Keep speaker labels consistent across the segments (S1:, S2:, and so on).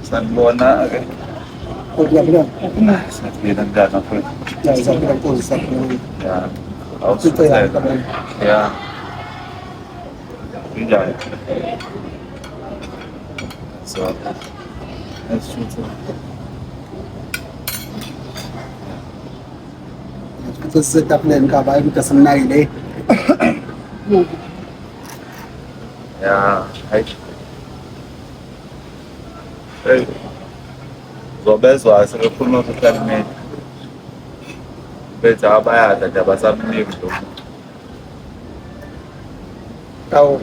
S1: Sanibona-ke.
S2: Uyaphila.
S1: Siyaphila njani mfowethu?
S2: Ya, siyaphila Nkosi, siyaphila.
S1: Ya.
S2: Ufice yani
S1: Awusutheka.
S2: kabani?
S1: Ya. Kunjani? So, let's shoot it.
S2: Ufice sisetafuleni kabayi ukuthi asimnakile.
S1: Ya. Hayi. Hey. Zobezwa sebekhuluma social media. Bethu abayada nje abasamniki lo.
S2: Awu,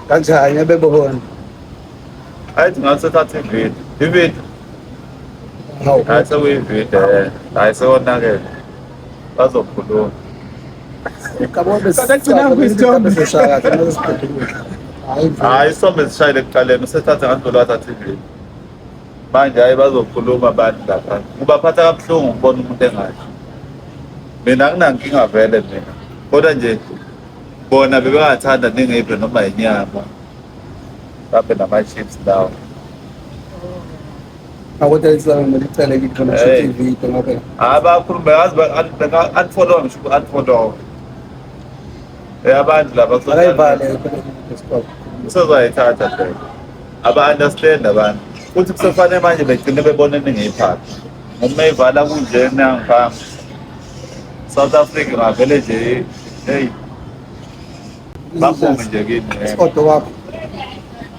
S2: kanjani ebebona?
S1: Hayi singasithatha ividiyo. Ividiyo.
S2: Hawu.
S1: Hayi sekuyividiyo. Hayi sewonakele. Bazokhuluma.
S2: Kabona besishaya kahle mase siphethe ukudla.
S1: Hayi isombe sishayile ekuqaleni usethatha ngandolo wathatha ividiyo. Manje hayi bazokhuluma abantu lapha. Kubaphatha kabuhlungu ukubona umuntu engasho. Mina anginankinga vele mina. Kodwa nje bona bebengathanda ningiphe noma inyama. Babe nama-chips lawo.
S2: Akodwa isizame ngicele kithi khona shoot ividiyo ngabe.
S1: Hayi bakhuluma yazi unfollow ngisho unfollow. Abantu laba
S2: Akayivale isikole.
S1: usezayithatha nje. Aba-understand abantu. Futhi kusafanele manje begcine bebona ningiyiphatha. Uma eyivala kunje nangiphambi. South Africa ngavele nje hey babume nje kini.
S2: Isikole wakho.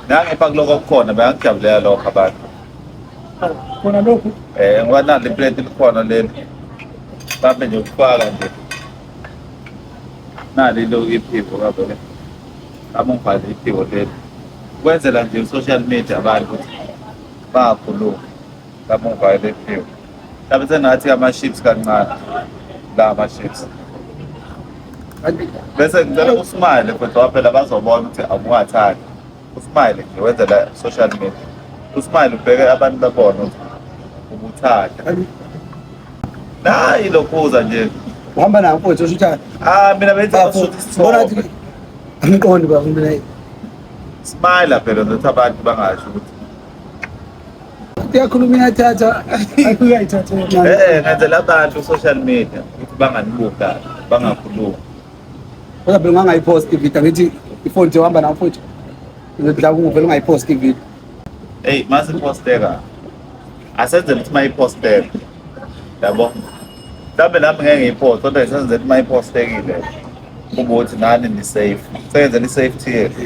S1: Nangipha kuloko okukhona bayangijabulela lokho abantu.
S2: Khona lokho.
S1: Ngoba nali plate likhona leli. Babe nje ukufaka nje. Nali lo iphipho kabele. Amongibhali iphipho leli. Kwenzela nje social media abantu ukuthi bakhuluma. Amongibhali iphipho. Lapho senathi ama-chips kancane. La ama-chips. Bese ngicela usmile kodwa phela bazobona ukuthi awungathandi. Usmile nje wenze la social media. Usmile ubheke abantu babona ukuthi ubuthanda. Nayi lokhuza nje.
S2: Uhamba nawo mfowethu ushuthana.
S1: Mina benza ukushuthi
S2: Bona
S1: isithombe.
S2: athi angiqondi ba mina.
S1: Smile phela ukuthi abantu bangasho ukuthi
S2: Uyakhuluma iyathatha. Uyayithatha.
S1: ngenzela abantu social media ukuthi banganibuka, bangakhuluma.
S2: Kodwa phela ungangayipost ividiyo ngithi ifoni nje uhamba nawo mfowethu. Ngidla kuvela ungayipost ividiyo.
S1: Hey, mase posteka. Asenze ukuthi mayiphosteke. Yabo. Mhlawumbe nami ngeke ngiyipost kodwa isenze ukuthi mayipostekile. Kube ukuthi nani ni safe. Senze ni safety yethu.